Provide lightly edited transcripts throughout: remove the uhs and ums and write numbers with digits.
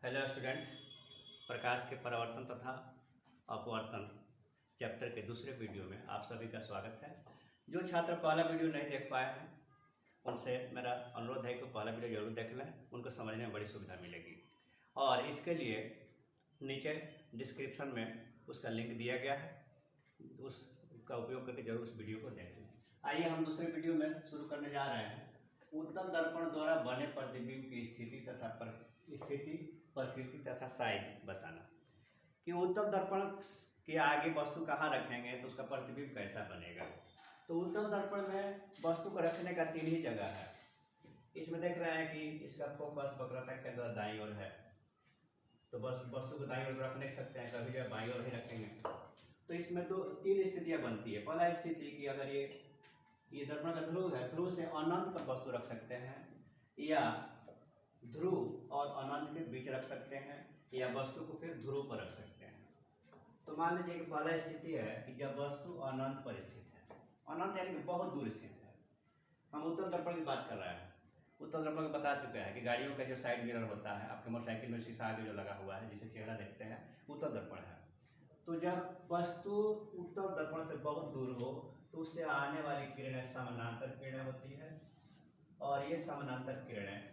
Hello student, प्रकाश के परावर्तन तथा अपवर्तन चैप्टर के दूसरे वीडियो में आप सभी का स्वागत है। जो छात्र पहला वीडियो नहीं देख पाए हैं उनसे मेरा अनुरोध है कि पहला वीडियो जरूर देख लें, उनको समझने में बड़ी सुविधा मिलेगी। और इसके लिए नीचे डिस्क्रिप्शन में उसका लिंक दिया गया है, उसका उपयोग करके जरूर उस वीडियो को देख लें। आइए हम दूसरे वीडियो में शुरू करने जा रहे हैं। उत्तल दर्पण द्वारा बने प्रतिबिंब की स्थिति प्रकृति तथा साइज बताना कि उत्तल दर्पण के आगे वस्तु कहाँ रखेंगे तो उसका प्रतिबिंब कैसा बनेगा। तो उत्तल दर्पण में वस्तु को रखने का 3 ही जगह है। इसमें देख रहे हैं कि इसका फोकस वक्रता के अंदर दाईं ओर है, तो बस वस्तु को दाईं ओर रख नहीं सकते हैं, कभी जब बाईं ओर ही रखेंगे। तो इसमें 3 स्थितियाँ बनती है। पहला स्थिति कि अगर ये दर्पण का ध्रुव है, ध्रुव से अनंत पर वस्तु रख सकते हैं, या ध्रुव और अनंत के बीच रख सकते हैं, या वस्तु को फिर ध्रुव पर रख सकते हैं। तो मान लीजिए कि पहला स्थिति है कि जब वस्तु अनंत पर स्थित है, अनंत यानी कि बहुत दूर स्थित है। हम उत्तल दर्पण की बात कर रहे हैं। उत्तल दर्पण को बता चुके हैं कि गाड़ियों का जो साइड मिरर होता है, आपके मोटरसाइकिल में शीशा आगे जो लगा हुआ है जिसे चेहरा देखते हैं, उत्तल दर्पण है। तो जब वस्तु उत्तल दर्पण से बहुत दूर हो तो उससे आने वाली किरणें समानांतर किरणें होती है, और ये समानांतर किरणें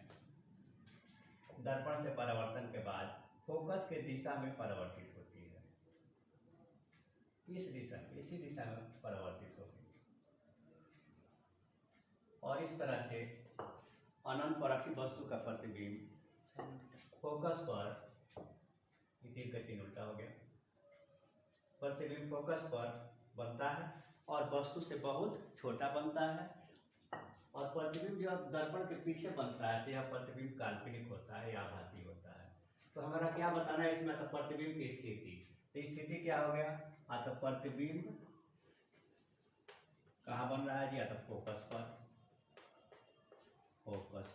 दर्पण से परावर्तन के बाद फोकस के दिशा में परावर्तित होती है। इसी दिशा में परावर्तित होगी, और इस तरह से अनंत पर रखी वस्तु का प्रतिबिंब फोकस पर, तीर का चिन्ह उल्टा हो गया, प्रतिबिंब फोकस पर बनता है और वस्तु से बहुत छोटा बनता है। और प्रतिबिंब जब दर्पण के पीछे बनता है तो यह प्रतिबिंब काल्पनिक होता है या आभासी होता है। तो हमारा क्या बताना है इसमें? तो प्रतिबिंब की स्थिति, तो स्थिति क्या हो गया? तो प्रतिबिंब कहाँ बन रहा है जी? तो फोकस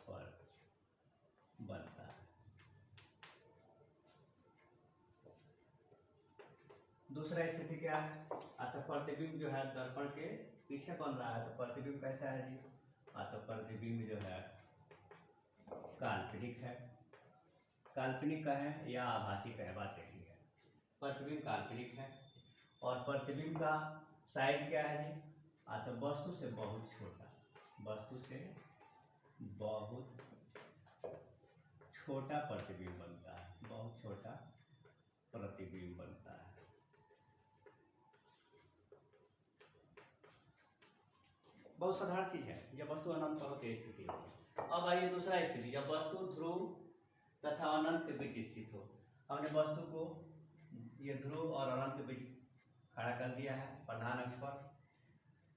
पर बनता है। दूसरा स्थिति क्या है? तो प्रतिबिंब जो है दर्पण के पीछे बन रहा है, तो प्रतिबिंब कैसा है जी? तो प्रतिबिंब जो है काल्पनिक है। काल्पनिक का है या आभासी का है, बात यही है। प्रतिबिंब काल्पनिक है। और प्रतिबिंब का साइज क्या है जी? तो वस्तु से बहुत छोटा, वस्तु से बहुत छोटा प्रतिबिंब बनता है, बहुत छोटा प्रतिबिंब बनता है। बहुत साधारण चीज है। जब वस्तु अनंत पर होती है स्थिति होगी। अब आइए दूसरा स्थिति, जब वस्तु ध्रुव तथा अनंत के बीच स्थित हो। हमने वस्तु को ये ध्रुव और अनंत के बीच खड़ा कर दिया है प्रधान अक्ष पर।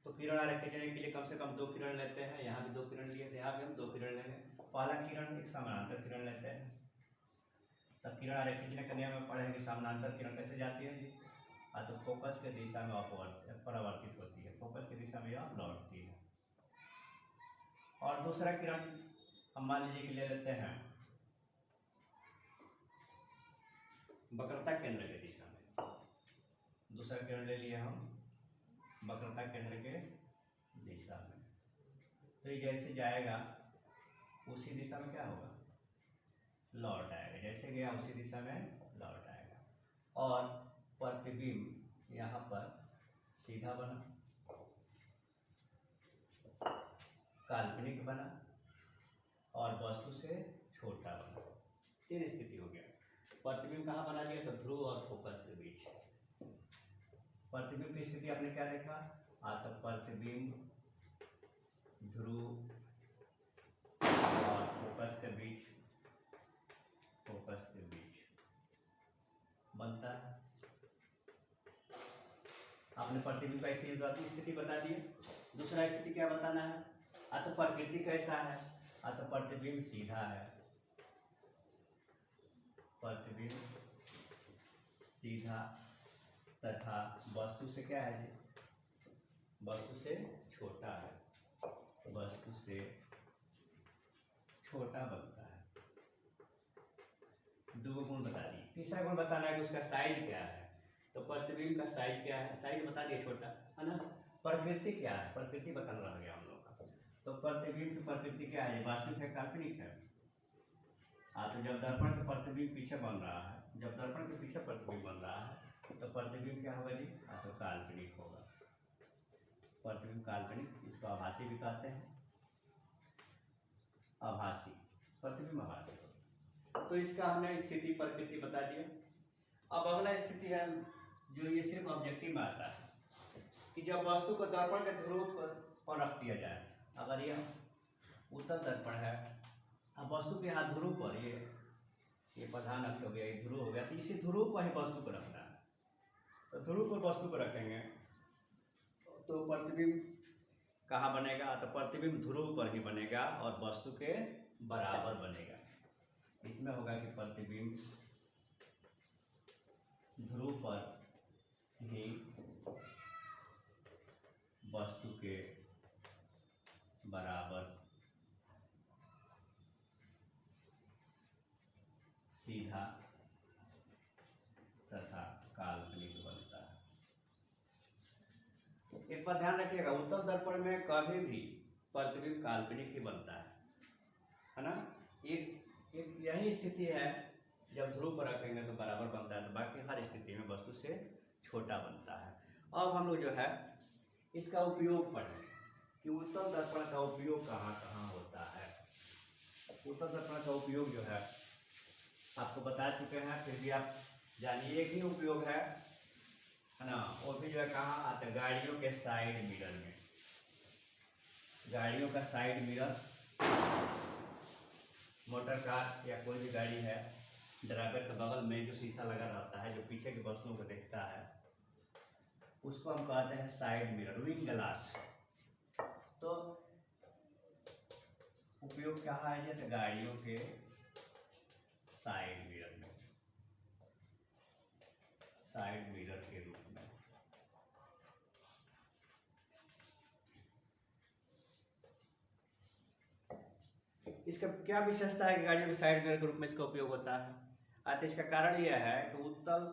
तो किरण आरेखित करने के लिए कम से कम 2 किरण लेते हैं। यहाँ भी 2 किरण लिए थे, यहाँ भी हम 2 किरण लेंगे। पहला किरण एक समानांतर किरण लेते हैं। तब किरण आरेखित करने में पढ़े कि समानांतर किरण कैसे जाती है जी? तो फोकस के दिशा में परावर्तित होती है, फोकस की दिशा में यह लौटती है। और दूसरा किरण हम मान लीजिए कि ले लेते हैं वक्रता केंद्र के दिशा में। दूसरा किरण ले लिए हम वक्रता केंद्र के दिशा में। तो ये जैसे जाएगा उसी दिशा में क्या होगा? लौट आएगा। जैसे गया उसी दिशा में लौट आएगा। और प्रतिबिंब यहाँ पर सीधा बना, काल्पनिक बना, और वस्तु से छोटा बना। 3 स्थिति हो गया। प्रतिबिंब कहाँ बना दिया? तो ध्रुव और फोकस के बीच। प्रतिबिंब की स्थिति आपने क्या देखा? तो प्रतिबिंब ध्रुव और फोकस के बीच बनता है। आपने प्रतिबिंब का स्थिति बता दी। दूसरा स्थिति क्या बताना है? तो प्रकृति कैसा है? तो प्रतिबिंब सीधा है, प्रतिबिंब सीधा तथा वस्तु से क्या है जी? वस्तु से छोटा है, वस्तु से छोटा बनता है। 2 गुण बता दिए। तीसरा गुण बताना है कि उसका साइज क्या है। तो प्रतिबिंब का साइज क्या है? साइज बता दिए, छोटा है ना। प्रकृति क्या है? प्रकृति बताना रह गया हम लोग का। तो प्रतिबिंब की प्रकृति क्या है? वास्तविक है, काल्पनिक है? तो जब दर्पण के प्रतिबिंब पीछे बन रहा है, जब दर्पण के पीछे प्रतिबिंब बन रहा है तो प्रतिबिंब क्या होगा जी? तो काल्पनिक होगा। प्रतिबिंब काल्पनिक, इसको आभासी भी कहते हैं। आभासी प्रतिबिंब आभासी होगा। तो इसका हमने स्थिति प्रकृति बता दिया। अब अगला स्थिति है जो ये सिर्फ ऑब्जेक्टिव में आता है कि जब वस्तु को दर्पण के ध्रुव पर रख दिया जाए। अगर यह उत्तल दर्पण है, अब वस्तु के हाथ ध्रुव पर, ये प्रधान अक्ष हो गया, ये ध्रुव हो गया, तो इसी ध्रुव पर ही वस्तु को रखना है। तो ध्रुव पर वस्तु को रखेंगे तो प्रतिबिंब कहाँ बनेगा? तो प्रतिबिंब ध्रुव पर ही बनेगा और वस्तु के बराबर बनेगा। इसमें होगा कि प्रतिबिंब ध्रुव पर ही वस्तु के बराबर सीधा तथा काल्पनिक बनता है। एक बात ध्यान रखिएगा, उत्तल दर्पण में कभी भी प्रतिबिंब काल्पनिक ही बनता है ना। एक यही स्थिति है, जब ध्रुव पर रखेंगे तो बराबर बनता है, तो बाकी हर स्थिति में वस्तु से छोटा बनता है। अब हम लोग जो है इसका उपयोग पढ़ें कि उत्तल दर्पण का उपयोग कहाँ कहाँ होता है। उत्तल दर्पण का उपयोग जो है आपको बता चुके हैं, फिर भी आप जानिए। एक ही उपयोग है ना, वो भी जो है कहाँ आता है? गाड़ियों के साइड मिरर में। गाड़ियों का साइड मिरर, मोटर कार या कोई भी गाड़ी है, ड्राइवर के बगल में जो शीशा लगा रहता है, जो पीछे की वस्तुओं को देखता है, उसको हम कहते हैं साइड मिरर, विंग ग्लास। तो उपयोग कहाँ है? तो गाड़ियों के साइड मिरर में, साइड मिरर के रूप में। इसका क्या विशेषता है कि गाड़ियों के साइड मिरर के रूप में इसका उपयोग होता है? तो इसका कारण यह है कि उत्तल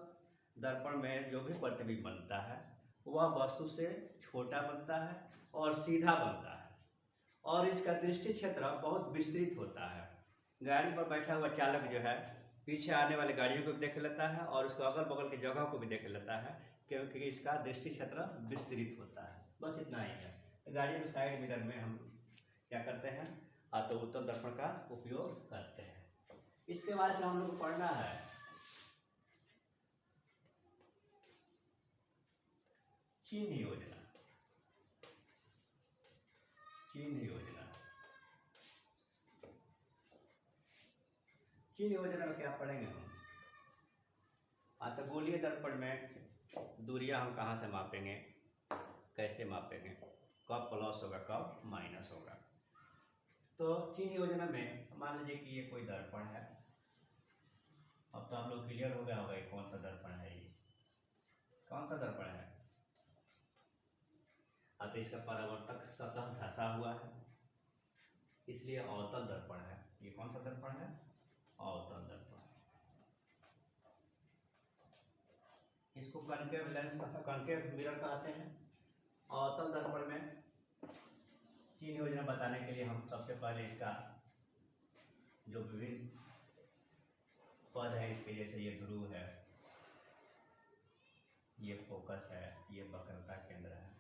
दर्पण में जो भी प्रतिबिंब बनता है वह वस्तु से छोटा बनता है और सीधा बनता है, और इसका दृष्टि क्षेत्र बहुत विस्तृत होता है। गाड़ी पर बैठा हुआ चालक जो है पीछे आने वाली गाड़ियों को भी देख लेता है और उसको अगल बगल की जगह को भी देख लेता है, क्योंकि इसका दृष्टि क्षेत्र विस्तृत होता है। बस इतना ही है। तो गाड़ियों के साइड मिरर में हम क्या करते हैं? तो उत्तल दर्पण का उपयोग करते हैं। इसके बाद से हम लोग को पढ़ना है चिन्ह योजना। चिन्ह योजना, चिन्ह योजना में क्या पढ़ेंगे हम? तो गोलीय दर्पण में दूरियां हम कहाँ से मापेंगे, कैसे मापेंगे, कब प्लस होगा कब माइनस होगा। तो चिन्ह योजना में मान लीजिए कि ये कोई दर्पण है। अब तो आप लोग क्लियर हो गया होगा ये कौन सा दर्पण है, ये कौन सा दर्पण है। तो इसका परावर्तक सतह धंसा हुआ है, इसलिए अवतल दर्पण है। ये कौन सा दर्पण है? अवतल दर्पण। इसको कनकेव लेंस, कनकेव मिरर कहते हैं। अवतल दर्पण में चिन्ह योजना बताने के लिए हम सबसे पहले इसका जो विभिन्न पद है, इसके जैसे ये ध्रुव है, ये फोकस है, ये वक्रता केंद्र है।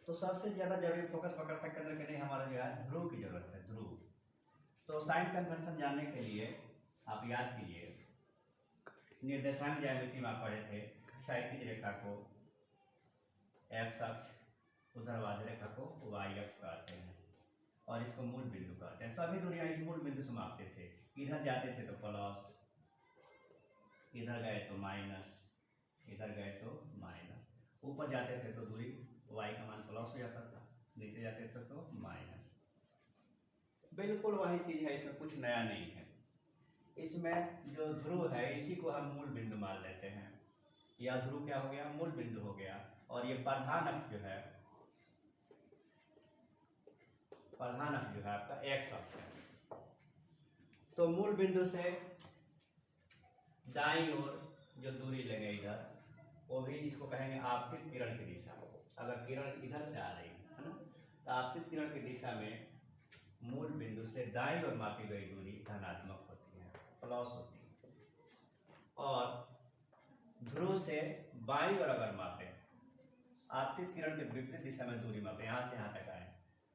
तो सबसे ज्यादा जरूरी फोकस वक्रता केंद्र के लिए हमारा जो है ध्रुव की जरूरत है, ध्रुव। तो साइन कन्वेंशन जानने के लिए आप याद कीजिए, निर्देशांक ज्यामिति में आप पढ़े थे, क्षैतिज रेखा को एक्स अक्ष, ऊर्ध्वाधर रेखा को वाई अक्ष कहते हैं, और इसको मूल बिंदु कहते हैं। सभी दूरियां इस मूल बिंदु से मापते थे। इधर जाते थे तो प्लस, इधर गए तो माइनस, इधर गए तो माइनस। ऊपर जाते थे तो दूरी वाई का मान प्लस हो जाता था, नीचे जाते थे तो माइनस। बिल्कुल वही चीज है, इसमें कुछ नया नहीं है। इसमें जो ध्रुव है इसी को हम मूल बिंदु मान लेते हैं। यह ध्रुव क्या हो गया? मूल बिंदु हो गया। और ये प्रधान अक्ष जो है, प्रधान अक्ष जो है आपका एक्स अक्ष है। तो मूल बिंदु से दाईं ओर जो दूरी लेंगे इधर, वो भी इसको कहेंगे आपतित किरण की दिशा। अगर किरण इधर से आ रही है ना, तो आपतित किरण की दिशा में मूल बिंदु से दाईं ओर मापी गई दूरी धनात्मक होती है, प्लस होती है। और ध्रुव से बाईं ओर अगर मापें, आपतित किरण के विपरीत दिशा में दूरी मापें, यहाँ से यहाँ तक आए,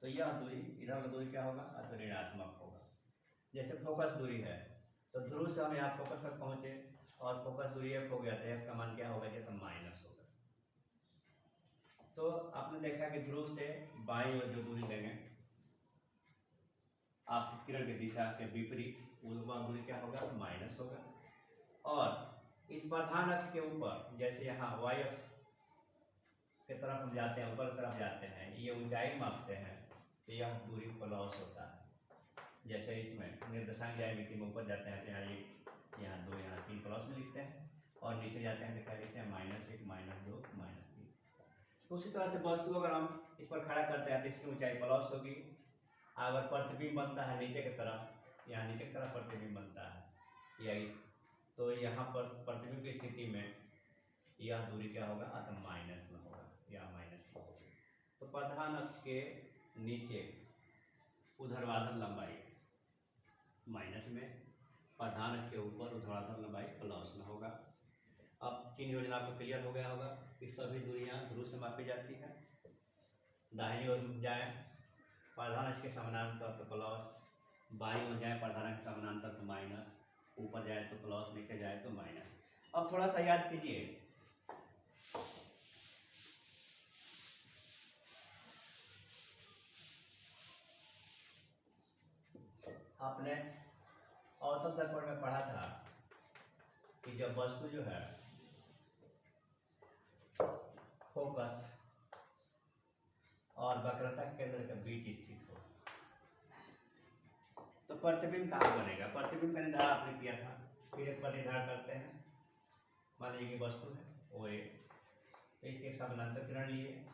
तो यह दूरी, इधर का दूरी क्या होगा, तो ऋणात्मक होगा। जैसे फोकस दूरी है, तो ध्रुव से हम यहाँ फोकस तक पहुंचे और फोकस दूरी f हो गया, तो f का मान क्या होगा, तो माइनस होगा। तो आपने देखा कि ध्रुव से बाईं ओर जो दूरी लेंगे आपतित किरण की दिशा के विपरीत, वो दूरी क्या होगा, माइनस होगा। और इस प्रधान अक्ष के ऊपर, जैसे यहाँ y अक्ष की तरफ हम जाते हैं, ऊपर की तरफ जाते हैं, ये ऊंचाई मापते हैं, तो यह दूरी प्लस होता है। जैसे इसमें निर्देशांक ज्यामिति में ऊपर जाते हैं तो यहाँ 2 यहाँ 3 प्लस में लिखते हैं, और नीचे जाते हैं तो क्या लिखते हैं, -1 -2 -3। तो उसी तरह से वस्तु अगर हम इस पर खड़ा करते हैं तो इसकी ऊंचाई प्लस होगी। अगर प्रतिबिंब बनता है नीचे की तरफ, यहाँ नीचे की तरफ प्रतिबिंब बनता है यही, तो यहाँ पर प्रतिबिंब की स्थिति में यह दूरी क्या होगा, तो माइनस में होगा, या माइनस में होगा। तो प्रधान अक्ष के नीचे ऊर्ध्वाधर लंबाई माइनस में, प्रधान अक्ष के ऊपर ऊर्ध्वाधर लंबाई प्लस में होगा। अब चिन्ह योजना आपको क्लियर हो गया होगा कि सभी दूरियां ध्रुव से मापी जाती है। दाहिनी ओर जाए प्रधान अक्ष के समानांतर तो प्लस, बाईं ओर जाए प्रधान अक्ष के समानांतर तो माइनस, ऊपर जाए तो प्लस, नीचे जाए तो माइनस। अब थोड़ा सा याद कीजिए, आपने अवतल दर्पण में पढ़ा था कि जब वस्तु जो है फोकस और वक्रता केंद्र के बीच स्थित हो तो प्रतिबिंब कहाँ बनेगा। प्रतिबिंब का निर्धारण आपने किया था, फिर एक बार निर्धारण करते हैं। मान लीजिए कि वस्तु है OA, तो इसके समानांतर किरण लिए,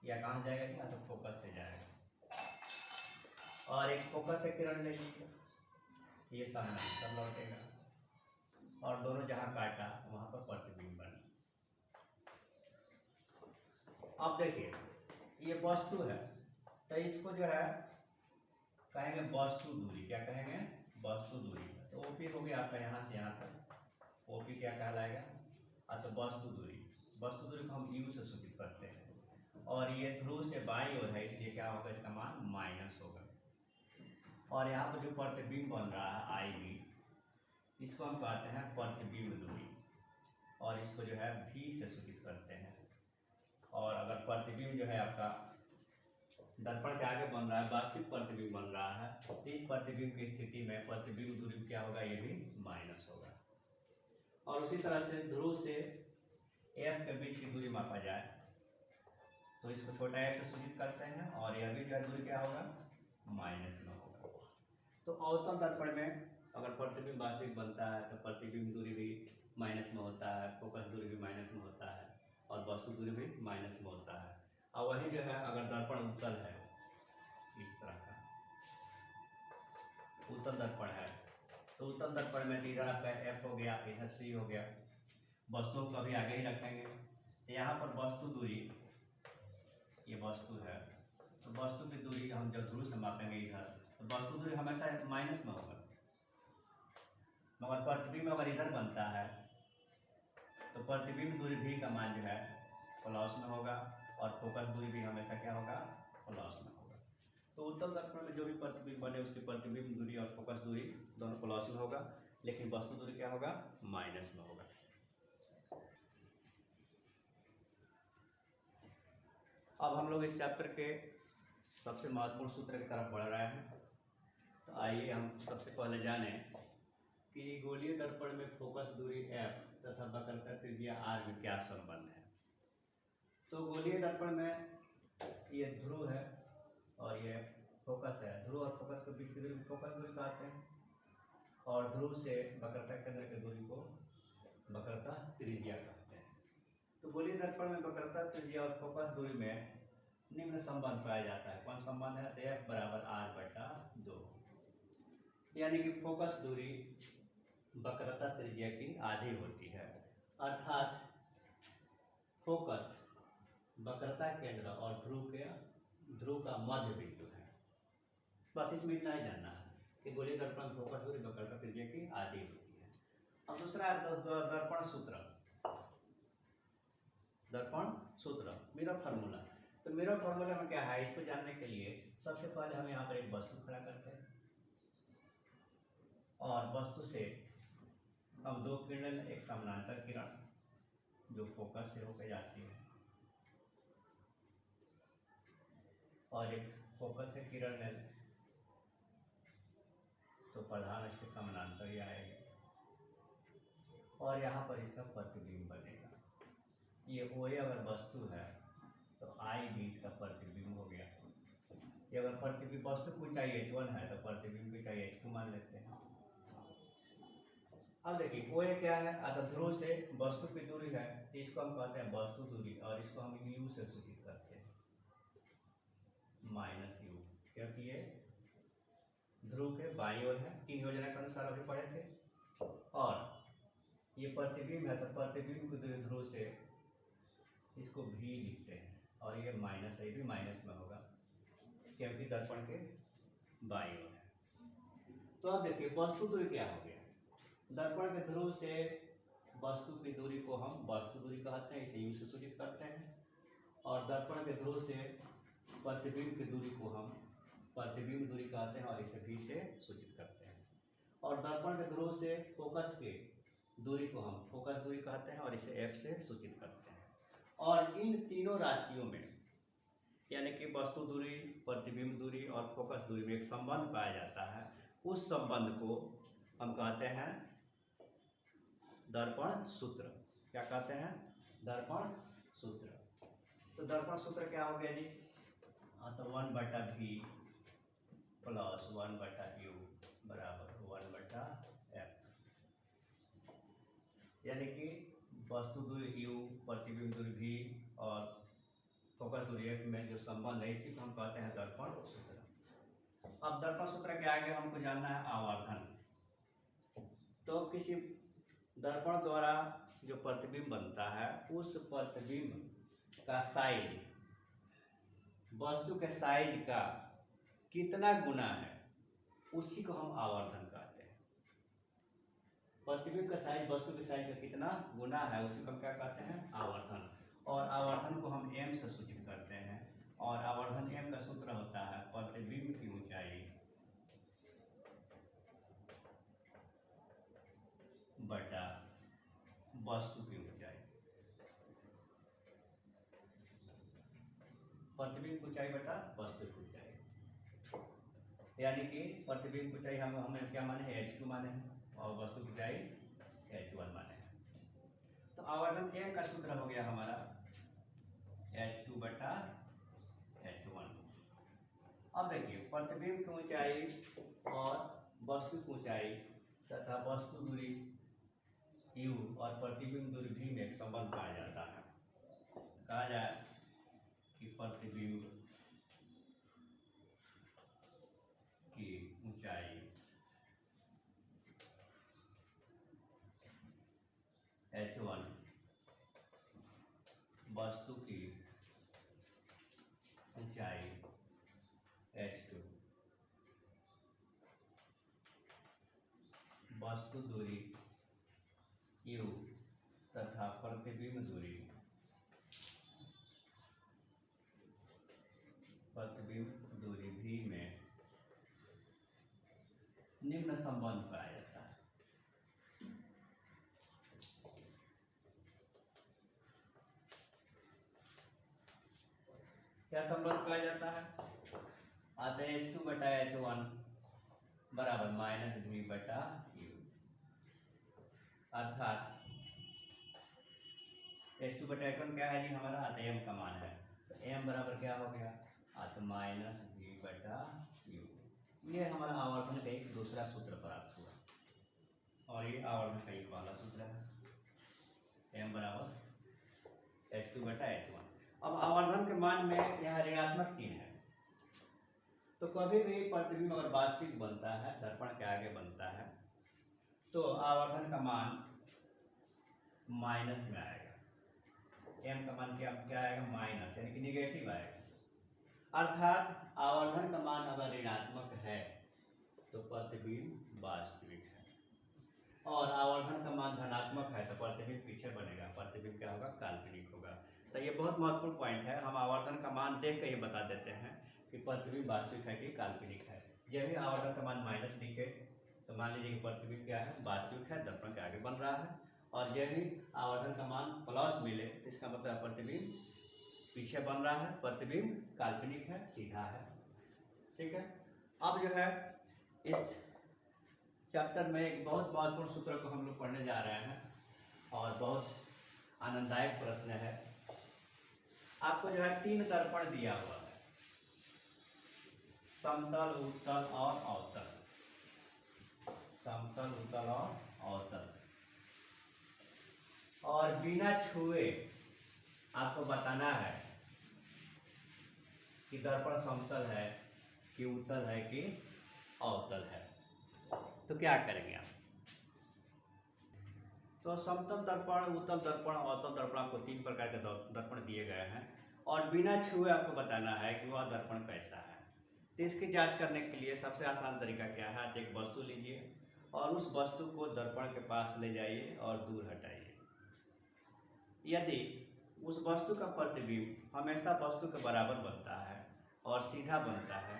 या कहाँ जाएगा, या तो फोकस से जाएगा, और एक फोकस से किरण ले लीजिए, ये समानांतर लौटेगा, और दोनों जहाँ काटा वहाँ पर प्रतिबिंब बना। अब देखिए ये वस्तु है, तो इसको जो है कहेंगे वस्तु दूरी, क्या कहेंगे, वस्तु दूरी। तो OP हो गया आपका यहाँ से यहाँ तक, OP क्या कहलाएगा, तो वस्तु दूरी। वस्तु दूरी को हम U से सूचित करते हैं, और ये ध्रुव से बाईं ओर है, इसलिए क्या होगा, इसका मान माइनस होगा। और यहाँ पर जो प्रतिबिंब बन रहा है IB, इसको हम कहते हैं प्रतिबिंब दूरी, और इसको जो है V से सूचित करते हैं। और अगर प्रतिबिंब जो है आपका दर्पण के आगे बन रहा है, वास्तविक प्रतिबिंब बन रहा है, तो इस प्रतिबिंब की स्थिति में प्रतिबिंब दूरी क्या होगा, ये भी माइनस होगा। और उसी तरह से ध्रुव से F के बीच की दूरी मापा जाए तो इसको छोटा f से सूचित करते हैं, और यह भी जो दूरी क्या होगा, माइनस में होगा। तो अवतल दर्पण में अगर प्रतिबिंब वास्तविक बनता है तो प्रतिबिंब दूरी भी माइनस में होता है, फोकस दूरी भी माइनस में होता है, और वस्तु दूरी भी माइनस में होता है। और वही जो है अगर दर्पण उत्तल है, इस तरह का उत्तल दर्पण है, तो उत्तल दर्पण में तो इधर आपका F हो गया, इधर C हो गया, वस्तुओं को कभी आगे ही रखेंगे। तो यहाँ पर वस्तु दूरी, ये वस्तु है, तो वस्तु की दूरी हम जब ध्रुव से मापेंगे इधर, तो वस्तु दूरी हमेशा माइनस में होगा। मगर प्रतिबिंब अगर इधर बनता है तो प्रतिबिंब दूरी भी का मान जो है प्लस में होगा, और फोकस दूरी भी हमेशा क्या होगा, प्लस में होगा। तो उत्तल दर्पण में जो भी प्रतिबिंब बने उसकी प्रतिबिंब दूरी और फोकस दूरी दोनों प्लस में होगा, लेकिन वस्तु दूरी क्या होगा, माइनस में होगा। अब हम लोग इस चैप्टर के सबसे महत्वपूर्ण सूत्र की तरफ बढ़ रहे हैं। तो आइए हम सबसे पहले जानें कि गोलीय दर्पण में फोकस दूरी F तथा वक्रता त्रिज्या R में क्या संबंध है। तो गोलीय दर्पण में ये ध्रुव है और ये फोकस है, ध्रुव और फोकस के बीच की दूरी फोकस दूरी कहते हैं, और ध्रुव से वक्रता केंद्र की दूरी को वक्रता त्रिज्या कहते हैं। तो गोलीय दर्पण में वक्रता त्रिज्या और फोकस दूरी में निम्न संबंध पाया जाता है। कौन संबंध है, तो F बराबर R/2, यानी कि फोकस दूरी वक्रता त्रिज्या की आधी होती है, अर्थात फोकस वक्रता केंद्र और ध्रुव का मध्य बिंदु है। बस इसमें इतना ही जानना है कि गोलीय दर्पण फोकस दूरी वक्रता त्रिज्या की आधी होती है। अब दूसरा है दर्पण सूत्र। दर्पण सूत्र मिरर फार्मूला। तो मिरर फार्मूला में क्या है, इसको जानने के लिए सबसे पहले हम यहाँ पर एक वस्तु खड़ा करते हैं और वस्तु से हम दो किरण, एक समानांतर किरण जो फोकस से होकर जाती है और एक फोकस से किरण ले, तो प्रधान इसके समानांतर ही आएगा और यहाँ पर इसका प्रतिबिंब बनेगा। ये ओ अगर वस्तु है तो आई भी इसका प्रतिबिंब हो गया। ये अगर प्रतिबिंब वस्तु की ऊंचाई h1 है तो प्रतिबिंब की ऊंचाई h2 मान लेते हैं। अब देखिए ओ क्या है, अगर ध्रुव से वस्तु की दूरी है तो इसको हम कहते हैं वस्तु दूरी और इसको हम u से सूचित करते हैं, -u, क्योंकि ये ध्रुव के बाईं ओर है, 3 योजना के अनुसार अभी पढ़े थे। और ये प्रतिबिंब है तो प्रतिबिंब की दूरी ध्रुव से इसको भी लिखते हैं और ये माइनस है, ये भी माइनस में होगा क्योंकि दर्पण के बाईं ओर है। तो अब देखिए वस्तु दूरी क्या हो गया, दर्पण के ध्रुव से वस्तु की दूरी को हम वस्तु दूरी कहते हैं, इसे u से सूचित करते हैं। और दर्पण के ध्रुव से प्रतिबिंब की दूरी को हम प्रतिबिंब दूरी कहते हैं और इसे v से सूचित करते हैं। और दर्पण के ध्रुव से फोकस के दूरी को हम फोकस दूरी कहते हैं और इसे f से सूचित करते हैं। और इन तीनों राशियों में यानी कि वस्तु दूरी, प्रतिबिंब दूरी और फोकस दूरी में एक संबंध पाया जाता है। उस संबंध को हम कहते हैं दर्पण सूत्र। क्या कहते हैं, दर्पण सूत्र। तो दर्पण सूत्र क्या हो गया जी, तो 1/v प्लस 1/u बराबर 1/f, यानी कि वस्तु दूरी u, प्रतिबिंब दूरी v और फोकस दूरी f में जो संबंध है इसी को हम कहते हैं दर्पण सूत्र। अब दर्पण सूत्र के आगे हमको जानना है आवर्धन। तो किसी दर्पण द्वारा जो प्रतिबिंब बनता है उस प्रतिबिंब का साइज वस्तु के साइज का कितना गुना है उसी को हम आवर्धन कहते हैं। प्रतिबिंब का साइज वस्तु के साइज का कितना गुना है उसी को हम क्या कहते हैं, आवर्धन। और आवर्धन को हम m से सूचित करते हैं और आवर्धन m का सूत्र होता है प्रतिबिंब की ऊंचाई बटा वस्तु की ऊंचाई। प्रतिबिंब की ऊंचाई बटा वस्तु की ऊंचाई, यानी कि प्रतिबिंब की ऊंचाई हमें क्या माने हैं, h2 माने हैं और वस्तु की ऊंचाई h1 माने हैं। तो आवर्धन m का सूत्र हो गया हमारा h2 बटा h1। अब देखिए प्रतिबिंब की ऊंचाई और वस्तु की ऊंचाई तथा वस्तु दूरी u और प्रतिबिंब दूरी v में एक संबंध पाया जाता है। कहा जाए कि प्रतिबिंब की ऊंचाई h1 वस्तु की ऊंचाई h2 वस्तु दूरी u तथा प्रतिबिंब दूरी v में निम्न संबंध पाया जाता है। क्या संबंध पाया जाता है, अतः h2 बटा h1 बराबर -v बटा u, अर्थात h2 बटा h1 क्या है जी हमारा, अतः m का मान है तो m बराबर क्या हो गया, अतः -v बटा u। ये हमारा आवर्धन का एक दूसरा सूत्र प्राप्त हुआ और ये आवर्धन का एक वाला सूत्र है m बराबर h2 बटा h1। अब आवर्धन के मान में यहाँ ऋणात्मक 3 है, तो कभी भी प्रतिबिंब अगर वास्तविक बनता है, दर्पण के आगे बनता है, तो आवर्धन का मान माइनस में आएगा। m का मान क्या आएगा, माइनस, यानी कि निगेटिव आएगा। अर्थात आवर्धन का मान अगर ऋणात्मक है तो प्रतिबिंब वास्तविक है और आवर्धन का मान पीछे बनेगा, प्रतिबिंब क्या होगा, काल्पनिक होगा। तो ये बहुत महत्वपूर्ण पॉइंट है। हम आवर्धन का मान देख कर ये बता देते हैं कि प्रतिबिंब वास्तविक है कि काल्पनिक है। यही आवर्धन का मान माइनस दिखे तो मान लीजिए कि प्रतिबिंब क्या है, वास्तविक है, दर्पण के आगे बन रहा है। और यही आवर्धन का मान प्लस मिले तो इसका मतलब प्रतिबिंब पीछे बन रहा है, प्रतिबिंब काल्पनिक है, सीधा है। ठीक है। अब जो है इस चैप्टर में एक बहुत महत्वपूर्ण सूत्र को हम लोग पढ़ने जा रहे हैं और बहुत आनंददायक प्रश्न है। आपको जो है 3 दर्पण दिया हुआ है, समतल, उत्तल और अवतल। समतल, उत्तल और अवतल, और बिना छुए आपको बताना है कि दर्पण समतल है कि उत्तल है कि अवतल है। तो क्या करेंगे आप? तो समतल दर्पण, उत्तल दर्पण, अवतल दर्पण, आपको 3 प्रकार के दर्पण दिए गए हैं और बिना छुए आपको बताना है कि वह दर्पण कैसा है। तो इसकी जांच करने के लिए सबसे आसान तरीका क्या है, आप एक वस्तु लीजिए और उस वस्तु को दर्पण के पास ले जाइए और दूर हटाइए। यदि उस वस्तु का प्रतिबिंब हमेशा वस्तु के बराबर बनता है और सीधा बनता है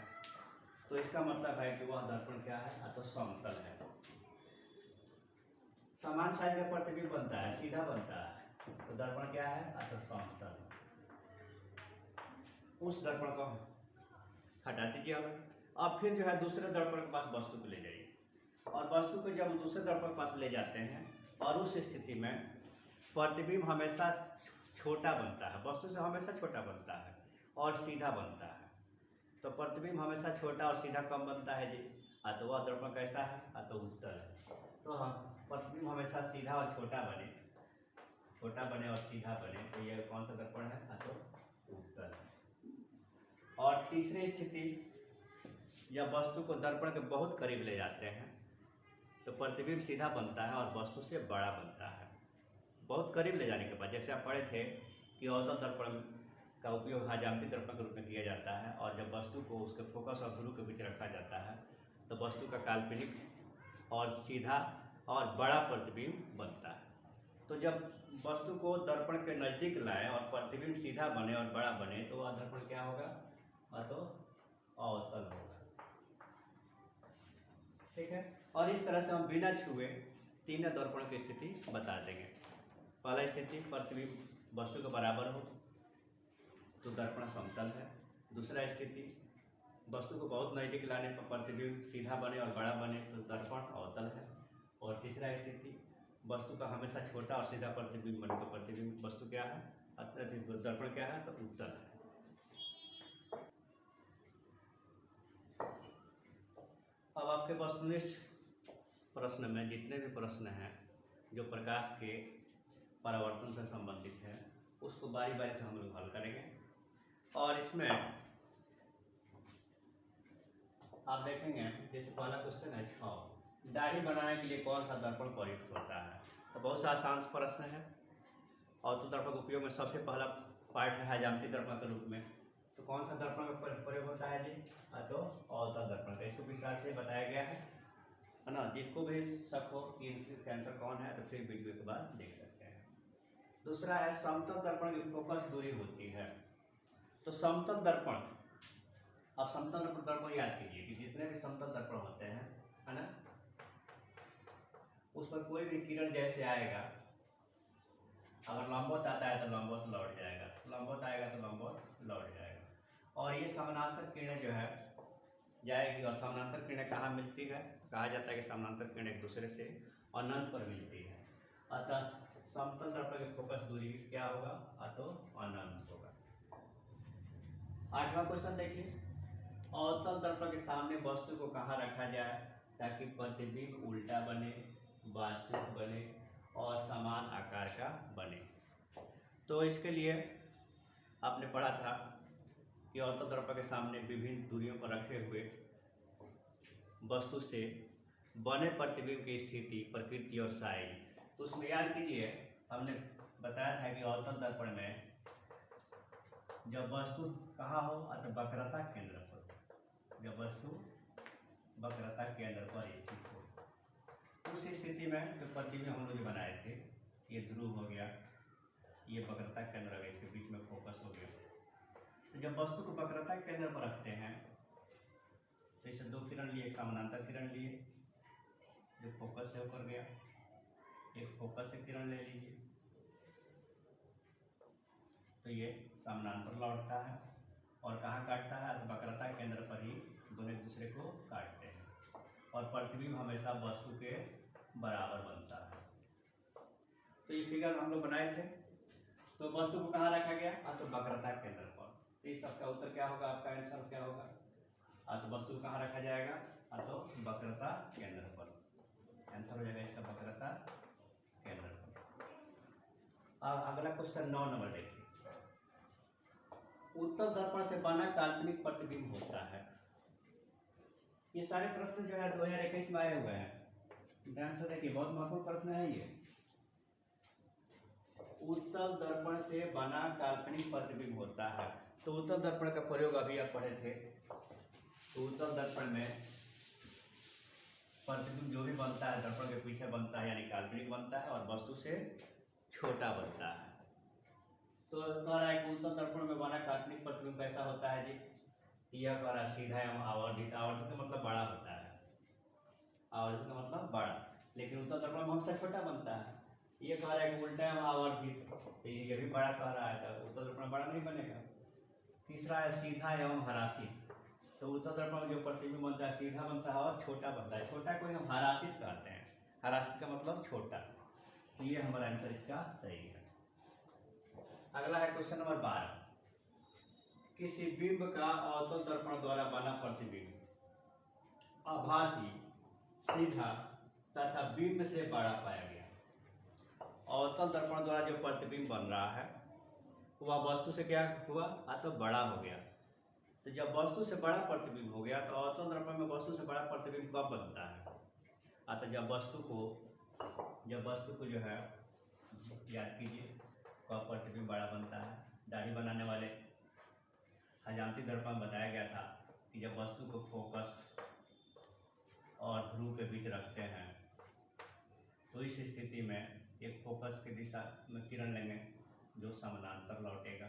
तो इसका मतलब है कि वह दर्पण क्या है, तो समतल है। समान साइज का प्रतिबिंब बनता है, सीधा बनता है, तो दर्पण क्या है, तो समतल। उस दर्पण को हटा दीजिए। अब फिर जो है दूसरे दर्पण के पास वस्तु को ले जाइए और वस्तु को जब दूसरे दर्पण के पास ले जाते हैं और उस स्थिति में प्रतिबिंब हमेशा छोटा बनता है, वस्तु से हमेशा छोटा बनता है और सीधा बनता है। तो प्रतिबिंब हमेशा छोटा और सीधा कम बनता है जी, तो वह दर्पण कैसा है, तो उत्तल है। तो हम प्रतिबिंब हमेशा सीधा और छोटा बने और सीधा बने तो यह कौन सा दर्पण है, तो उत्तल है। और तीसरी स्थिति, जब वस्तु को दर्पण के बहुत करीब ले जाते हैं तो प्रतिबिंब सीधा बनता है और वस्तु से बड़ा बनता है। बहुत करीब ले जाने के बाद, जैसे आप पढ़े थे कि अवतल दर्पण का उपयोग ज्यामितीय दर्पण के रूप में किया जाता है और जब वस्तु को उसके फोकस और ध्रुव के बीच रखा जाता है तो वस्तु का काल्पनिक और सीधा और बड़ा प्रतिबिंब बनता है। तो जब वस्तु को दर्पण के नज़दीक लाएं और प्रतिबिंब सीधा बने और बड़ा बने तो वह दर्पण क्या होगा, तो अवतल होगा। ठीक है। और इस तरह से हम बिना छुए 3 दर्पण की स्थिति बता देंगे। पहला स्थिति, प्रतिबिंब वस्तु के बराबर हो तो दर्पण समतल है। दूसरा स्थिति, वस्तु को बहुत नज़दीक लाने पर प्रतिबिंब सीधा बने और बड़ा बने तो दर्पण अवतल है। और तीसरा स्थिति, वस्तु का हमेशा छोटा और सीधा प्रतिबिंब बने तो प्रतिबिंब वस्तु क्या है, दर्पण क्या है, तो उत्तल है। अब आपके वस्तुनिष्ठ प्रश्न में जितने भी प्रश्न हैं जो प्रकाश के परावर्तन से संबंधित है उसको बारी बारी से हम लोग हल करेंगे। और इसमें आप देखेंगे जैसे पहला क्वेश्चन है 6, दाढ़ी बनाने के लिए कौन सा दर्पण प्रयुक्त होता है। तो बहुत सा आसान प्रश्न है। और तो दर्पण के उपयोग में सबसे पहला पार्ट है ज्यामितीय दर्पण के रूप में। तो कौन सा दर्पण का प्रयोग होता है जी, तो अवतल दर्पण का। इसको विस्तार से बताया गया है ना। जिसको भी शक हो कि इसका आंसर कौन है तो फिर वीडियो के बाद देख सकते हैं। दूसरा है समतल दर्पण की फोकस दूरी होती है। तो समतल दर्पण, अब समतल दर्पण याद कीजिए कि जितने भी समतल दर्पण होते हैं, है ना, उस पर कोई भी किरण जैसे आएगा, अगर लंबवत आता है तो लंबवत लौट जाएगा, लंबवत आएगा तो लंबवत लौट जाएगा। और ये समानांतर किरणें जो है जाएगी। और समानांतर किरणें कहाँ मिलती है, कहा जाता है कि समानांतर किरणें एक दूसरे से अनंत पर मिलती है। अतः समतल दर्पण की फोकस दूरी क्या होगा, तो अनंत होगा। 8वां क्वेश्चन देखिए, अवतल दर्पण के सामने वस्तु को कहाँ रखा जाए ताकि प्रतिबिंब उल्टा बने, वास्तविक बने और समान आकार का बने। तो इसके लिए आपने पढ़ा था कि अवतल दर्पण के सामने विभिन्न दूरियों पर रखे हुए वस्तु से बने प्रतिबिंब की स्थिति, प्रकृति और साइज। तो उसमें याद कीजिए, हमने बताया था कि अवतल दर्पण में जब वस्तु कहाँ हो, तो वक्रता केंद्र पर, जब वस्तु वक्रता केंद्र पर स्थित हो, उस स्थिति में जो प्रतिबिंब हम लोग बनाए थे ये ध्रुव हो गया, ये वक्रता केंद्र हो गया, इसके बीच में फोकस हो गया। तो जब वस्तु को वक्रता केंद्र पर रखते हैं तो इसे दो किरण लिए, एक समानांतर किरण लिए जो फोकस से होकर गया, एक फोकस से किरण ले लीजिए तो ये समानांतर लौटता है और कहाँ काटता है, तो वक्रता केंद्र पर ही दोनों एक दूसरे को काटते हैं और प्रतिबिंब हमेशा वस्तु के बराबर बनता है। तो ये फिगर हम लोग बनाए थे। तो वस्तु को कहाँ रखा गया, तो वक्रता केंद्र पर। तो इस सबका उत्तर क्या होगा, आपका आंसर क्या होगा, तो वस्तु को कहाँ रखा जाएगा, तो वक्रता केंद्र पर। आंसर हो जाएगा इसका वक्रता केंद्र पर। अब अगला क्वेश्चन 9 नंबर देखिए। उत्तल दर्पण से बना काल्पनिक प्रतिबिंब होता है। ये सारे प्रश्न जो है 2021 में आए हुए हैं, ध्यान से देखिए, बहुत महत्वपूर्ण प्रश्न है ये। उत्तल दर्पण से बना काल्पनिक प्रतिबिंब होता है। तो उत्तल दर्पण का प्रयोग अभी आप पढ़े थे। तो उत्तल दर्पण में प्रतिबिंब जो भी बनता है दर्पण के पीछे बनता है, यानी काल्पनिक बनता है और वस्तु से छोटा बनता है। तो कह रहा है कि उत्तल दर्पण में बना काल्पनिक प्रतिबिंब कैसा होता है जी, यह कह रहा है सीधा एवं आवर्धित। आवर्धित का मतलब बड़ा होता है, आवर्धित का मतलब बड़ा, लेकिन उत्तल दर्पण में हमेशा छोटा बनता है। ये कह रहा है कि उल्टा एवं आवर्धित, तो ये भी बड़ा कह रहा है, तो उत्तल दर्पण बड़ा नहीं बनेगा। तीसरा है सीधा एवं हरासित। तो उत्तल दर्पण में जो प्रतिबिंब बनता है सीधा बनता है और छोटा बनता है। छोटा को हम हरासित कहते हैं, हरासित का मतलब छोटा। तो ये हमारा आंसर इसका सही है। अगला है क्वेश्चन नंबर 12। किसी बिंब का अवतल दर्पण द्वारा बना प्रतिबिंब आभासी, सीधा तथा बिंब से बड़ा पाया गया। अवतल दर्पण द्वारा जो प्रतिबिंब बन रहा है वह वस्तु से क्या हुआ, तो बड़ा हो गया। तो जब वस्तु से बड़ा प्रतिबिंब हो गया तो अवतल दर्पण में वस्तु से बड़ा प्रतिबिंब कब बनता है, तो जब वस्तु को जो है, याद कीजिए कब प्रतिबिंब बड़ा बनता है। दाढ़ी बनाने वाले हजामती दर्पण में बताया गया था कि जब वस्तु को फोकस और ध्रुव के बीच रखते हैं तो इस स्थिति में एक फोकस की दिशा में किरण लेंगे जो समानांतर लौटेगा,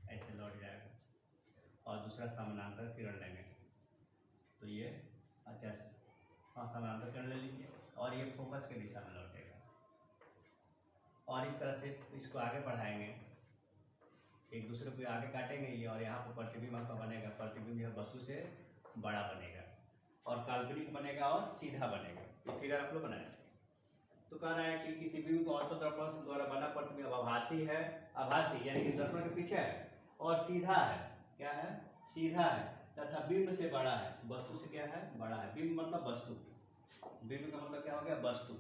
ऐसे लौट जाएगा, और दूसरा समानांतर किरण लेंगे तो ये समानांतर किरण ले लीजिए और ये फोकस की दिशा में लौटेगा। और इस तरह से इसको आगे बढ़ाएंगे, एक दूसरे को आगे काटेंगे ये, और यहाँ पर प्रतिबिंब आपका बनेगा। प्रतिबिंब यह वस्तु से बड़ा बनेगा और काल्पनिक बनेगा और सीधा बनेगा। तो फिगर आप लोग बनाए। तो कह रहा है कि किसी बिंब को अवतल दर्पण द्वारा बना प्रतिबिंब आभासी है, आभासी यानी कि दर्पण के पीछे है, और सीधा है, क्या है, सीधा है, तथा बिंब से बड़ा है, वस्तु से क्या है, बड़ा है। बिंब मतलब वस्तु, बिंब का मतलब क्या हो गया, वस्तु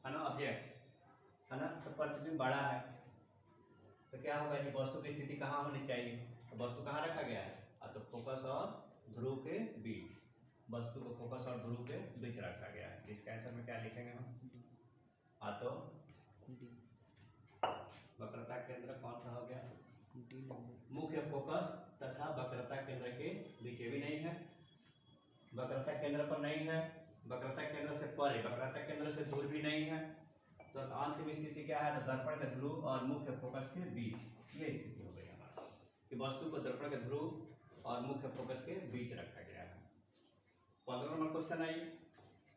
है ना, ऑब्जेक्ट है ना। तो प्रतिबिंब बड़ा है तो क्या होगा कि वस्तु की स्थिति कहाँ होनी चाहिए, तो वस्तु कहाँ रखा गया है, तो फोकस और ध्रुव के बीच, वस्तु को फोकस और ध्रुव के बीच रखा गया है। इसके आंसर में क्या लिखेंगे हम, तो वक्रता केंद्र कौन सा हो गया, मुख्य फोकस तथा वक्रता केंद्र के बीच। भी नहीं है, वक्रता केंद्र पर नहीं है, वक्रता केंद्र से परे, वक्रता केंद्र से दूर भी नहीं है। तो अंतिम स्थिति क्या है, तो दर्पण के ध्रुव और मुख्य फोकस के बीच, ये स्थिति हो गई हमारा कि वस्तु को दर्पण के ध्रुव और मुख्य फोकस के बीच रखा गया है। 15 नंबर क्वेश्चन आइए।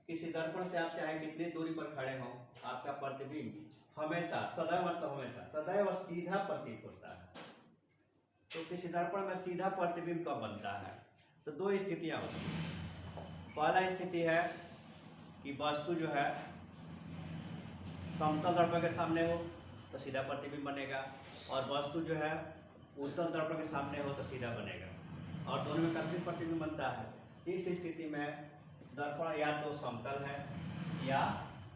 किसी दर्पण से आप चाहे कितनी दूरी पर खड़े हों, आपका प्रतिबिंब हमेशा, सदैव मतलब हमेशा, सदैव सीधा प्रतीत होता है। तो किसी दर्पण में सीधा प्रतिबिंब कब बनता है, तो दो स्थितियां होती हैं। पहला स्थिति है कि वस्तु जो है समतल दर्पण के सामने हो तो सीधा प्रतिबिंब बनेगा, और वस्तु जो है उत्तल दर्पण के सामने हो तो सीधा बनेगा, और दोनों में काल्पनिक प्रतिबिंब बनता है। इस स्थिति में दर्पण या तो समतल है या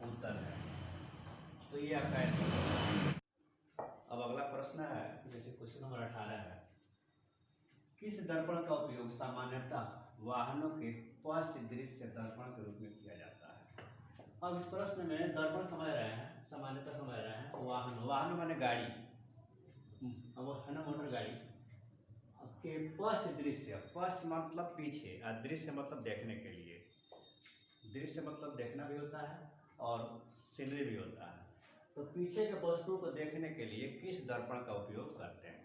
उत्तल है। तो ये आपका है। अब अगला प्रश्न है, जैसे क्वेश्चन नंबर 18 है, किस दर्पण का उपयोग सामान्यतः वाहनों के पश्च दृश्य दर्पण के रूप में किया जाता है। अब इस प्रश्न में दर्पण समझ रहे हैं, सामान्यतः समझ रहे हैं वाहन, वाहन माने गाड़ी, अब है ना मोटर गाड़ी के पश्च दृश्य, पश्च मतलब पीछे और दृश्य मतलब देखने के लिए। दृश्य मतलब देखना भी होता है और सीनरी भी होता है। तो पीछे के वस्तुओं को देखने के लिए किस दर्पण का उपयोग करते हैं?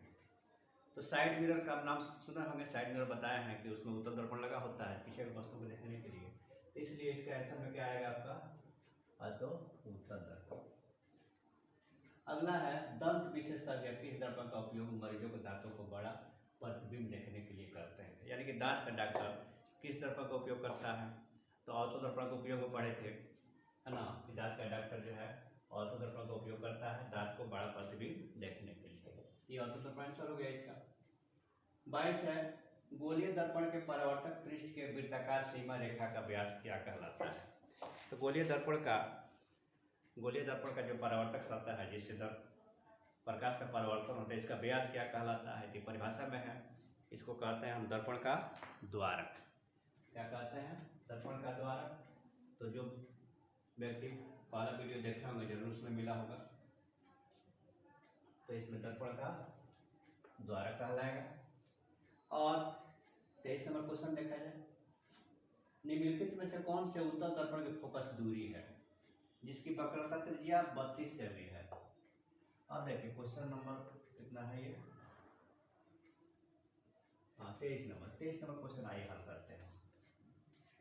तो साइड मिरर का नाम सुना होंगे, साइड मिरर बताया है कि उसमें उत्तल दर्पण लगा होता है पीछे के वस्तुओं को देखने के लिए। तो इसलिए इसका आंसर में क्या आएगा आपका? तो उत्तल दर्पण। अगला है दंत विशेषज्ञ किस दर्पण का उपयोग मरीजों के दांतों को बड़ा प्रतिबिंब देखने के लिए करते हैं? यानी कि दांत का डॉक्टर किस दर्पण का उपयोग करता है? तो ऑर्थो दर्पण का उपयोग में पढ़े थे, है ना, कि दांत का डॉक्टर जो है ऑर्थो दर्पण का उपयोग करता है दांत को बड़ा प्रतिबिंब देखने के लिए। ये ऑर्थो दर्पण आंसर हो गया इसका। 22 है गोलीय दर्पण के परावर्तक पृष्ठ के वृत्ताकार सीमा रेखा का व्यास क्या कहलाता है? तो गोलीय दर्पण का जो परावर्तक सतह है जिससे प्रकाश का परावर्तन होता है इसका व्यास क्या कहलाता है? तो परिभाषा में है, इसको कहते हैं हम दर्पण का द्वारक। क्या कहते हैं? दर्पण का द्वारक। तो जो व्यक्ति पहला वीडियो देखे होंगे जरूर उसमें मिला होगा। तो इसमें दर्पण का द्वारक कहलाएगा। और 23 नंबर क्वेश्चन देखा जाए, निम्नलिखित में से कौन से उत्तल दर्पण की फोकस दूरी है जिसकी वक्रता त्रिज्या 32 सेमी है? अब देखिए क्वेश्चन नंबर कितना है ये? 23 नंबर क्वेश्चन आइए हल करते हैं।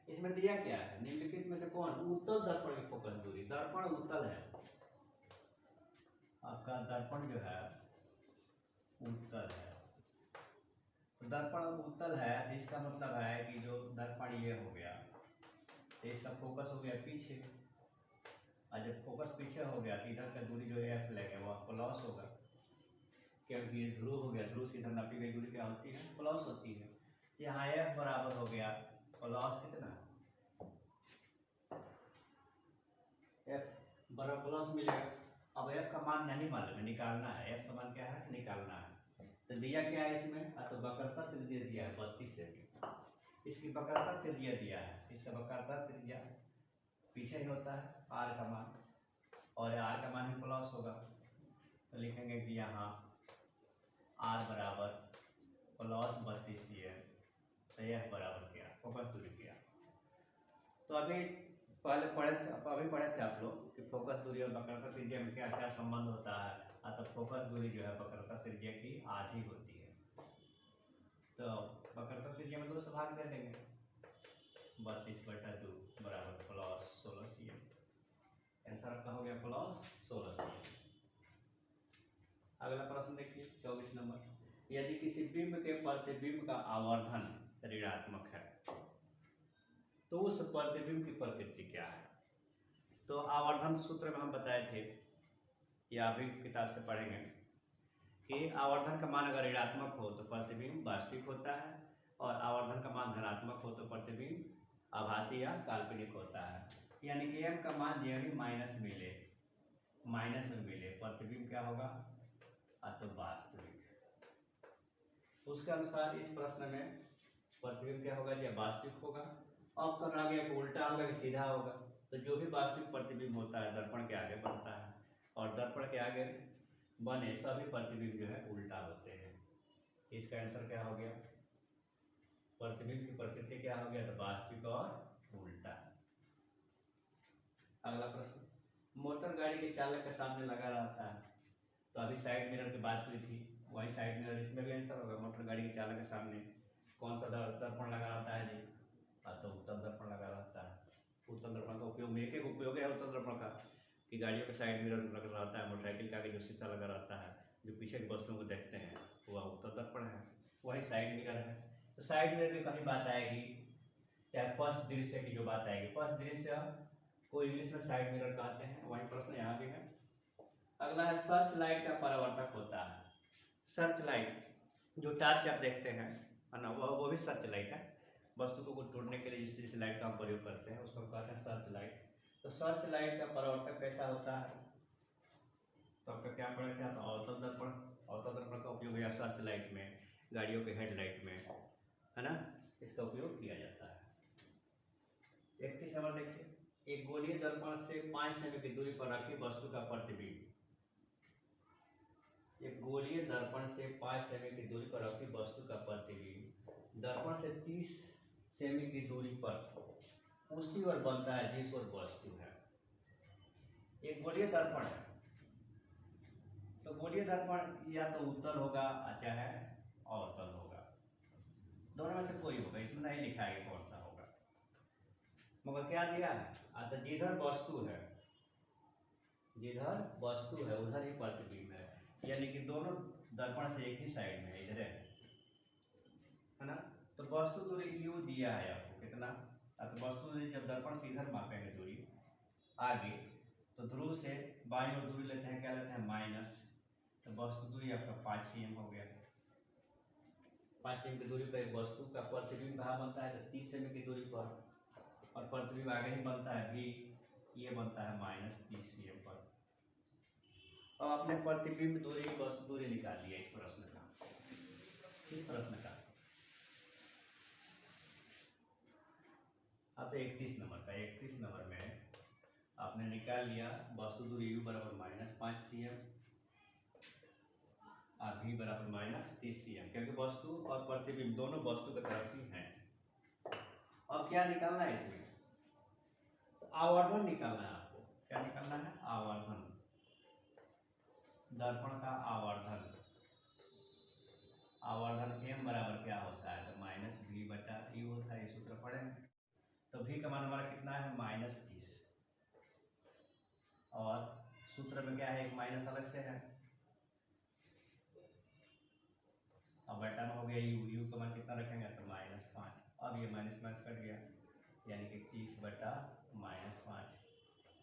इसमें दिया क्या है? निम्नलिखित में से कौन उत्तल दर्पण की फोकस दूरी, दर्पण उत्तल है आपका, दर्पण जो है उत्तल है। तो दर्पण उत्तल है जिसका मतलब है कि जो दर्पण ये हो गया तो इसका फोकस हो गया पीछे, और जब फोकस पीछे हो गया तो इधर का दूरी जो एफ लगे वो प्लस होगा, क्योंकि ये ध्रुव हो गया, ध्रुव से इधर नापी गई दूरी क्या होती है? प्लस होती है। यहाँ एफ बराबर हो गया प्लस कितना? एफ बराबर प्लस मिलेगा। अब एफ का मान नहीं मालूम है, निकालना है। एफ का मान क्या है? निकालना है। तो दिया क्या है इसमें? तो वक्रता त्रिज्या दिया है 32 सेमी, इसकी वक्रता त्रिज्या दिया है, इसका वक्रता त्रिज्या पीछे ही होता है आर का मान, और आर का मान ही प्लस होगा। तो लिखेंगे कि यहाँ आर बराबर प्लस 32 cm, तो यह बराबर क्या? फोकस दूरी किया। तो अभी पढ़े थे आप लोग कि फोकस दूरी और वक्रता त्रिज्या में क्या क्या संबंध होता है। तो फोकस दूरी जो है वक्रता त्रिज्या की आधी होती है। तो वक्रता त्रिज्या में 2 से भाग दे देंगे, 32/2 बराबर प्लस 16 cm। आंसर आपका हो गया प्लस 16 cm। अगला प्रश्न देखिए 24 नंबर, यदि किसी बिंब के प्रतिबिंब का आवर्धन ऋणात्मक है तो उस प्रतिबिंब की प्रकृति क्या है? तो आवर्धन सूत्र में हम बताए थे, या अभी किताब से पढ़ेंगे कि आवर्धन का मान अगर ऋणात्मक हो तो प्रतिबिंब वास्तविक होता है, और आवर्धन का मान धनात्मक हो तो प्रतिबिंब आभासी या काल्पनिक होता है। यानी कि m का मान जो भी माइनस में मिले प्रतिबिंब क्या होगा? तो वास्तविक। उसके अनुसार इस प्रश्न में प्रतिबिंब क्या होगा? या वास्तविक होगा। अब करना गया कि उल्टा होगा कि सीधा होगा। तो जो भी वास्तविक प्रतिबिंब होता है दर्पण के आगे बनता है, और दर्पण के आगे बने सभी प्रतिबिंब जो है उल्टा होते हैं। इसका आंसर क्या हो गया? प्रतिबिंब की प्रकृति क्या हो गया? तो वास्तविक और उल्टा। अगला प्रश्न, मोटर गाड़ी के चालक के सामने लगा रहता है। तो अभी साइड मिरर की बात हुई थी, वही साइड मिरर इसमें भी आंसर होगा। मोटर गाड़ी के चालक के सामने कौन सा दर्पण लगा रहता है जी? तो उत्तल दर्पण लगा रहता है। उत्तल दर्पण का उपयोग में एक उपयोग है उत्तल दर्पण का कि गाड़ियों के साइड मिरर लगा रहता है, मोटरसाइकिल के आगे जो शीशा लगा रहता है जो पीछे की वस्तुओं को देखते हैं वह उत्तल दर्पण है, वही साइड मिरर है। तो साइड मिरर में कहीं बात आएगी, चाहे पश्च दृश्य की जो बात आएगी, पश्च दृश्य को इंग्लिश में साइड मिरर कहते हैं, वही प्रश्न यहाँ भी है। अगला है सर्च लाइट का परावर्तक होता है। सर्च लाइट जो टार्च आप देखते हैं ना, वो भी सर्च लाइट है। वस्तु को ढूंढने के लिए जिस लाइट का हम प्रयोग करते हैं उसको कहते हैं सर्च लाइट। तो सर्च लाइट का परावर्तक कैसा होता है? तो आपका क्या पढ़े थे? तो अवतल दर्पण। अवतल दर्पण का उपयोग या सर्च लाइट में, गाड़ियों के हेडलाइट में, है ना, इसका उपयोग किया जाता है। 31 नंबर देखिए, एक गोलीय दर्पण से 5 सेमी की दूरी पर रखी वस्तु का प्रतिबिंब, एक गोलीय दर्पण से 5 सेमी की दूरी पर रखी वस्तु का प्रतिबिंब दर्पण से 30 सेमी की दूरी पर उसी ओर बनता है जिस ओर वस्तु है। एक गोलीय दर्पण है, तो गोलीय दर्पण या तो उत्तल होगा चाहे अवतल होगा, दोनों में से कोई होगा, इसमें नहीं लिखा है कौन सा होगा। मगर क्या दिया है, तो जिधर वस्तु है उधर ही प्रतिबिंब है, यानी कि दोनों दर्पण से एक ही साइड में इधर है ना। तो वस्तु दूरी u दिया है आपको कितना, तो वस्तु दूरी जब दर्पण से इधर मापेंगे दूरी आगे, तो ध्रुव से बाईं ओर दूरी लेते हैं, क्या लेते हैं माइनस, तो वस्तु दूरी आपका 5 cm हो गया। 5 cm की दूरी पर एक वस्तु का प्रतिबिंब कहाँ बनता है, तो 30 cm की दूरी पर, और प्रतिबिंब आगे ही बनता है भी, ये बनता है -30 cm पर। अब आपने प्रतिबिंब दूरी वस्तु दूरी निकाल लिया इस प्रश्न का। अब तो 31 नंबर में आपने निकाल लिया वस्तु दूरी u बराबर -5 cm और v बराबर -30 cm, क्योंकि वस्तु और प्रतिबिंब दोनों वस्तु की तरफ ही हैं। अब क्या निकालना है इसमें, आवर्धन निकालना है आपको। क्या निकालना है, आवर्धन, दर्पण का आवर्धन m बराबर क्या होता है, तो -v/u होता है, ये सूत्र पढ़ेंगे। तो v का मान हमारा कितना है, -30, और सूत्र में क्या है, एक माइनस अलग से है, अब बटा में हो गया u का मान कितना रखेंगे, तो -5। अब ये माइनस कट गया, यानी कि 30/-5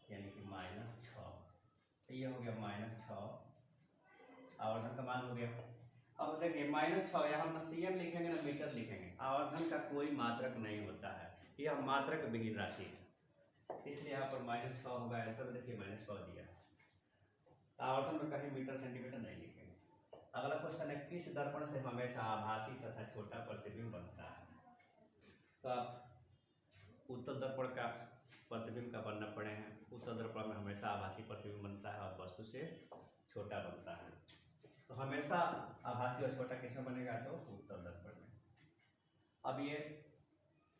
यानी कि -6, तो ये हो गया -6, आवर्धन का मान हो गया। अब देखिए -6, यहाँ हम cm लिखेंगे ना मीटर लिखेंगे, आवर्धन का कोई मात्रक नहीं होता है, यह मात्रक विहीन राशि है, इसलिए यहाँ पर -6 होगा। आंसर देखिए -6 दिया, आवर्धन में कहीं मीटर सेंटीमीटर नहीं लिखेंगे। अगला क्वेश्चन है, किस दर्पण से हमेशा आभासी तथा छोटा प्रतिबिंब बनता है। तो आप उत्तल दर्पण का प्रतिबिंब का वर्णन पढ़े हैं, उत्तल दर्पण में हमेशा आभासी प्रतिबिंब बनता है और वस्तु से छोटा बनता है। तो हमेशा आभासी और छोटा किसमें बनेगा, तो उत्तल दर्पण में। अब ये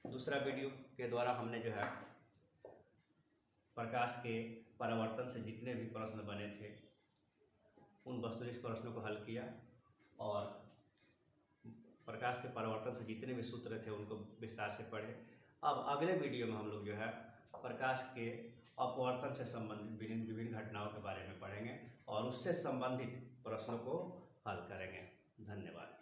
दूसरा वीडियो के द्वारा हमने जो है प्रकाश के परावर्तन से जितने भी प्रश्न बने थे उन वस्तुनिष्ठ प्रश्नों को हल किया, और प्रकाश के परावर्तन से जितने भी सूत्र थे उनको विस्तार से पढ़े। अब अगले वीडियो में हम लोग जो है प्रकाश के अपवर्तन से संबंधित विभिन्न घटनाओं के बारे में पढ़ेंगे और उससे संबंधित प्रश्नों को हल करेंगे। धन्यवाद।